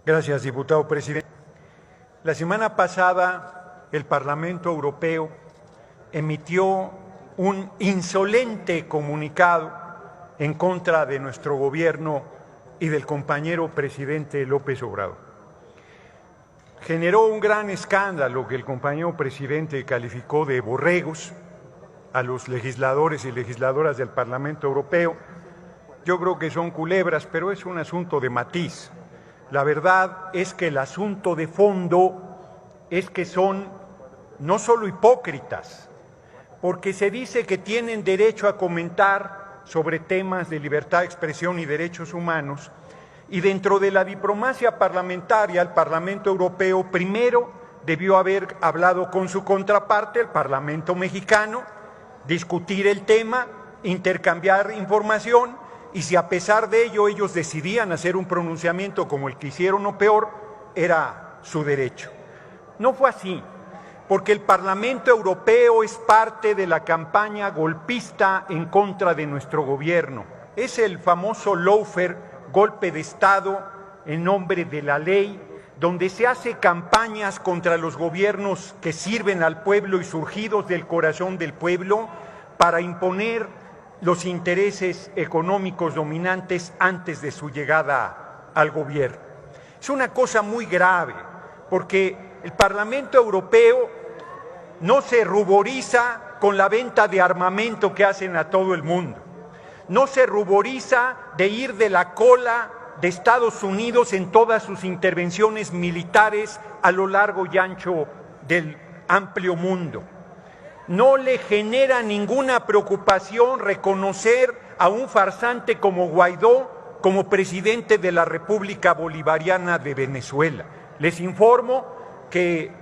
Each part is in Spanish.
Gracias, diputado presidente. La semana pasada, el Parlamento Europeo emitió un insolente comunicado en contra de nuestro gobierno y del compañero presidente López Obrador. Generó un gran escándalo que el compañero presidente calificó de borregos a los legisladores y legisladoras del Parlamento Europeo. Yo creo que son culebras, pero es un asunto de matiz. La verdad es que el asunto de fondo es que son no solo hipócritas, porque se dice que tienen derecho a comentar sobre temas de libertad de expresión y derechos humanos, y dentro de la diplomacia parlamentaria, el Parlamento Europeo primero debió haber hablado con su contraparte, el Parlamento mexicano, discutir el tema, intercambiar información, y si a pesar de ello ellos decidían hacer un pronunciamiento como el que hicieron o peor, era su derecho. No fue así, porque el Parlamento Europeo es parte de la campaña golpista en contra de nuestro gobierno. Es el famoso lawfare, golpe de Estado en nombre de la ley, donde se hace campañas contra los gobiernos que sirven al pueblo y surgidos del corazón del pueblo para imponer los intereses económicos dominantes antes de su llegada al gobierno. Es una cosa muy grave, porque el Parlamento Europeo no se ruboriza con la venta de armamento que hacen a todo el mundo, no se ruboriza de ir de la cola de Estados Unidos en todas sus intervenciones militares a lo largo y ancho del amplio mundo. No le genera ninguna preocupación reconocer a un farsante como Guaidó como presidente de la República Bolivariana de Venezuela. Les informo que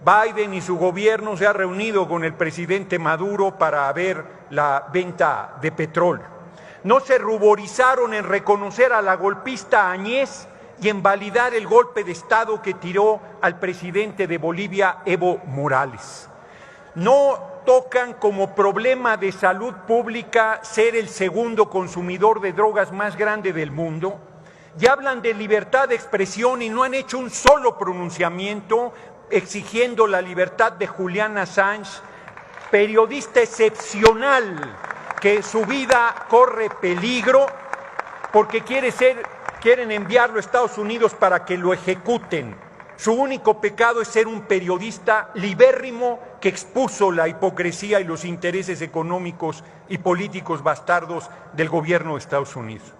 Biden y su gobierno se han reunido con el presidente Maduro para ver la venta de petróleo. No se ruborizaron en reconocer a la golpista Áñez y en validar el golpe de Estado que tiró al presidente de Bolivia, Evo Morales. No tocan como problema de salud pública ser el segundo consumidor de drogas más grande del mundo, y hablan de libertad de expresión y no han hecho un solo pronunciamiento exigiendo la libertad de Julian Assange, periodista excepcional que su vida corre peligro porque quieren enviarlo a Estados Unidos para que lo ejecuten. Su único pecado es ser un periodista libérrimo que expuso la hipocresía y los intereses económicos y políticos bastardos del gobierno de Estados Unidos.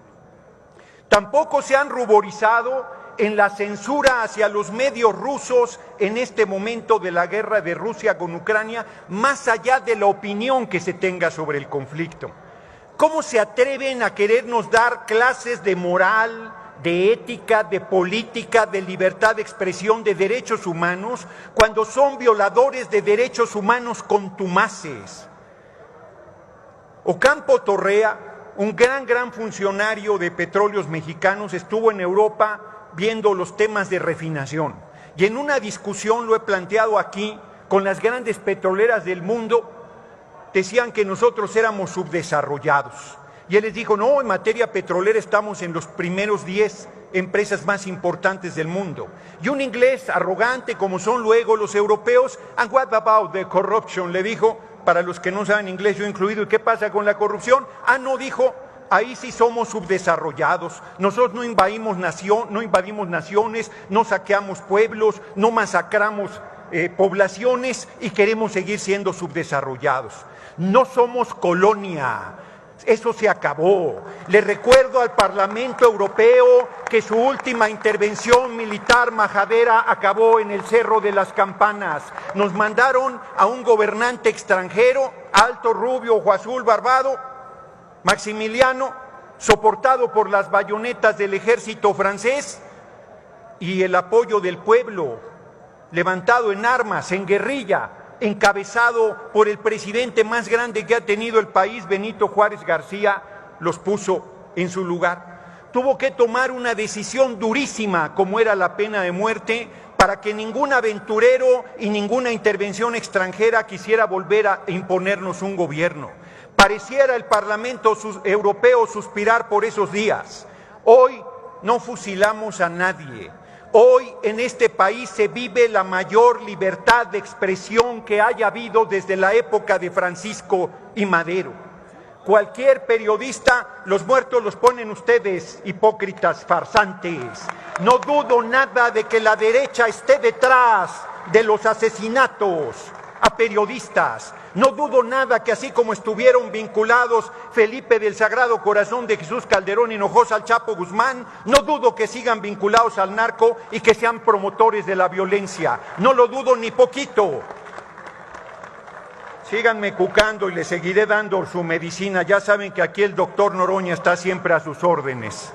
Tampoco se han ruborizado en la censura hacia los medios rusos en este momento de la guerra de Rusia con Ucrania, más allá de la opinión que se tenga sobre el conflicto. ¿Cómo se atreven a querernos dar clases de moral, de ética, de política, de libertad de expresión, de derechos humanos, cuando son violadores de derechos humanos contumaces? Ocampo Torrea, un gran funcionario de Petróleos Mexicanos, estuvo en Europa viendo los temas de refinación. Y en una discusión, lo he planteado aquí, con las grandes petroleras del mundo, decían que nosotros éramos subdesarrollados. Y él les dijo, no, en materia petrolera estamos en los primeros 10 empresas más importantes del mundo. Y un inglés arrogante, como son luego los europeos, and what about the corruption? Le dijo, para los que no saben inglés, yo incluido, ¿y qué pasa con la corrupción? Ah, no, dijo, ahí sí somos subdesarrollados. Nosotros no invadimos naciones, no saqueamos pueblos, no masacramos poblaciones y queremos seguir siendo subdesarrollados. No somos colonia. Eso se acabó. Le recuerdo al Parlamento Europeo que su última intervención militar majadera acabó en el Cerro de las Campanas. Nos mandaron a un gobernante extranjero, alto, rubio, ojo azul, barbado, Maximiliano, soportado por las bayonetas del ejército francés y el apoyo del pueblo, levantado en armas, en guerrilla, encabezado por el presidente más grande que ha tenido el país, Benito Juárez García, los puso en su lugar. Tuvo que tomar una decisión durísima, como era la pena de muerte, para que ningún aventurero y ninguna intervención extranjera quisiera volver a imponernos un gobierno. Pareciera el Parlamento Europeo suspirar por esos días. Hoy no fusilamos a nadie. Hoy en este país se vive la mayor libertad de expresión que haya habido desde la época de Francisco y Madero. Cualquier periodista, los muertos los ponen ustedes, hipócritas, farsantes. No dudo nada de que la derecha esté detrás de los asesinatos a periodistas. No dudo nada que así como estuvieron vinculados Felipe del Sagrado Corazón de Jesús Calderón Hinojosa al Chapo Guzmán, no dudo que sigan vinculados al narco y que sean promotores de la violencia. No lo dudo ni poquito. Síganme cucando y les seguiré dando su medicina. Ya saben que aquí el doctor Noroña está siempre a sus órdenes.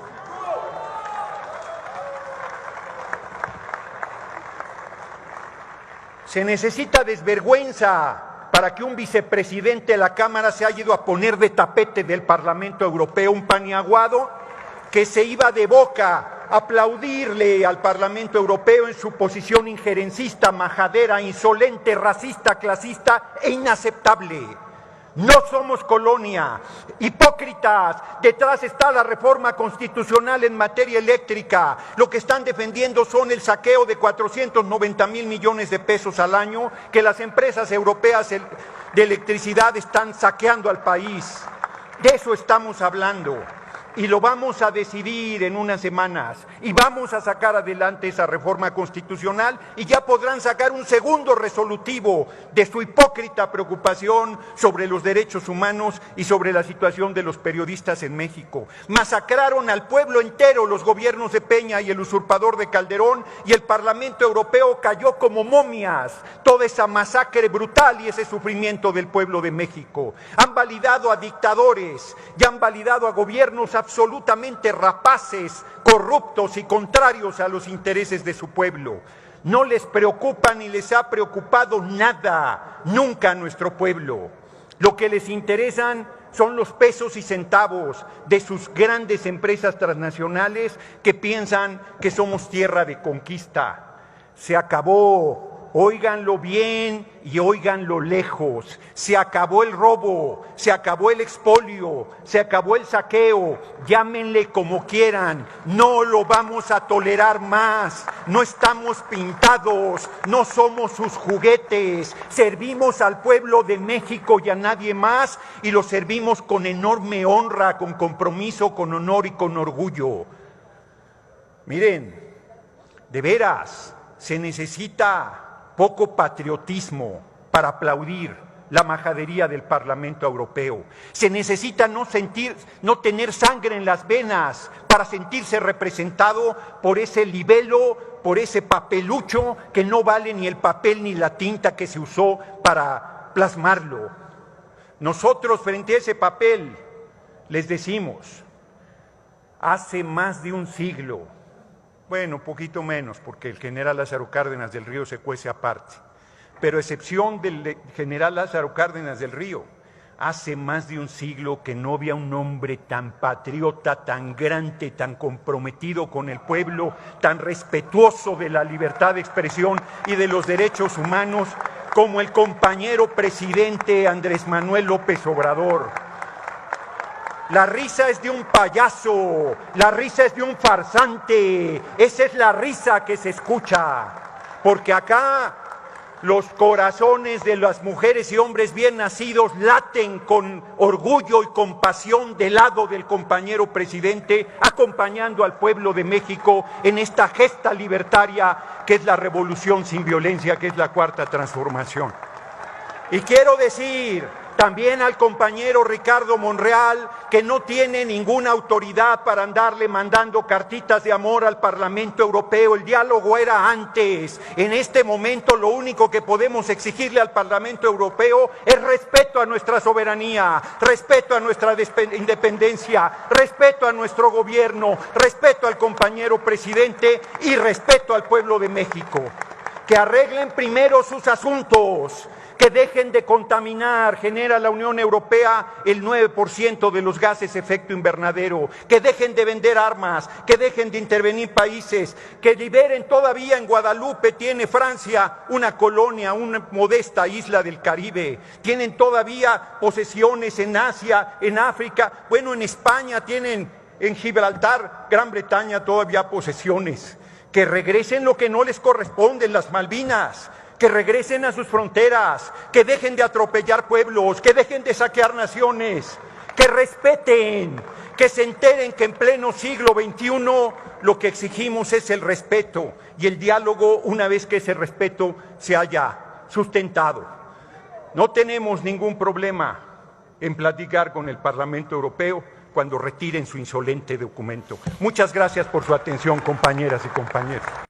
Se necesita desvergüenza para que un vicepresidente de la Cámara se haya ido a poner de tapete del Parlamento Europeo, un paniaguado que se iba de boca a aplaudirle al Parlamento Europeo en su posición injerencista, majadera, insolente, racista, clasista e inaceptable. No somos colonia, hipócritas, detrás está la reforma constitucional en materia eléctrica. Lo que están defendiendo son el saqueo de 490,000 millones de pesos al año que las empresas europeas de electricidad están saqueando al país. De eso estamos hablando. Y lo vamos a decidir en unas semanas y vamos a sacar adelante esa reforma constitucional y ya podrán sacar un segundo resolutivo de su hipócrita preocupación sobre los derechos humanos y sobre la situación de los periodistas en México. Masacraron al pueblo entero los gobiernos de Peña y el usurpador de Calderón y el Parlamento Europeo cayó como momias. Toda esa masacre brutal y ese sufrimiento del pueblo de México. Han validado a dictadores y han validado a gobiernos absolutamente rapaces, corruptos y contrarios a los intereses de su pueblo. No les preocupa ni les ha preocupado nada, nunca a nuestro pueblo. Lo que les interesan son los pesos y centavos de sus grandes empresas transnacionales que piensan que somos tierra de conquista. Se acabó. Óiganlo bien y óiganlo lejos. Se acabó el robo, se acabó el expolio, se acabó el saqueo, llámenle como quieran, no lo vamos a tolerar más. No estamos pintados, no somos sus juguetes, servimos al pueblo de México y a nadie más y lo servimos con enorme honra, con compromiso, con honor y con orgullo. Miren, de veras, se necesita poco patriotismo para aplaudir la majadería del Parlamento Europeo. Se necesita no tener sangre en las venas para sentirse representado por ese libelo, por ese papelucho que no vale ni el papel ni la tinta que se usó para plasmarlo. Nosotros frente a ese papel les decimos, hace más de un siglo, bueno, poquito menos, porque el general Lázaro Cárdenas del Río se cuece aparte. Pero a excepción del general Lázaro Cárdenas del Río, hace más de un siglo que no había un hombre tan patriota, tan grande, tan comprometido con el pueblo, tan respetuoso de la libertad de expresión y de los derechos humanos como el compañero presidente Andrés Manuel López Obrador. La risa es de un payaso, la risa es de un farsante, esa es la risa que se escucha, porque acá los corazones de las mujeres y hombres bien nacidos laten con orgullo y compasión del lado del compañero presidente, acompañando al pueblo de México en esta gesta libertaria que es la revolución sin violencia, que es la cuarta transformación. Y quiero decir también al compañero Ricardo Monreal, que no tiene ninguna autoridad para andarle mandando cartitas de amor al Parlamento Europeo. El diálogo era antes. En este momento lo único que podemos exigirle al Parlamento Europeo es respeto a nuestra soberanía, respeto a nuestra independencia, respeto a nuestro gobierno, respeto al compañero presidente y respeto al pueblo de México. Que arreglen primero sus asuntos, que dejen de contaminar. Genera la Unión Europea el 9% de los gases efecto invernadero, que dejen de vender armas, que dejen de intervenir países, que liberen. Todavía en Guadalupe tiene Francia una colonia, una modesta isla del Caribe, tienen todavía posesiones en Asia, en África, bueno, en España tienen en Gibraltar, Gran Bretaña, todavía posesiones. Que regresen lo que no les corresponde, las Malvinas, que regresen a sus fronteras, que dejen de atropellar pueblos, que dejen de saquear naciones, que respeten, que se enteren que en pleno siglo XXI lo que exigimos es el respeto y el diálogo una vez que ese respeto se haya sustentado. No tenemos ningún problema en platicar con el Parlamento Europeo cuando retiren su insolente documento. Muchas gracias por su atención, compañeras y compañeros.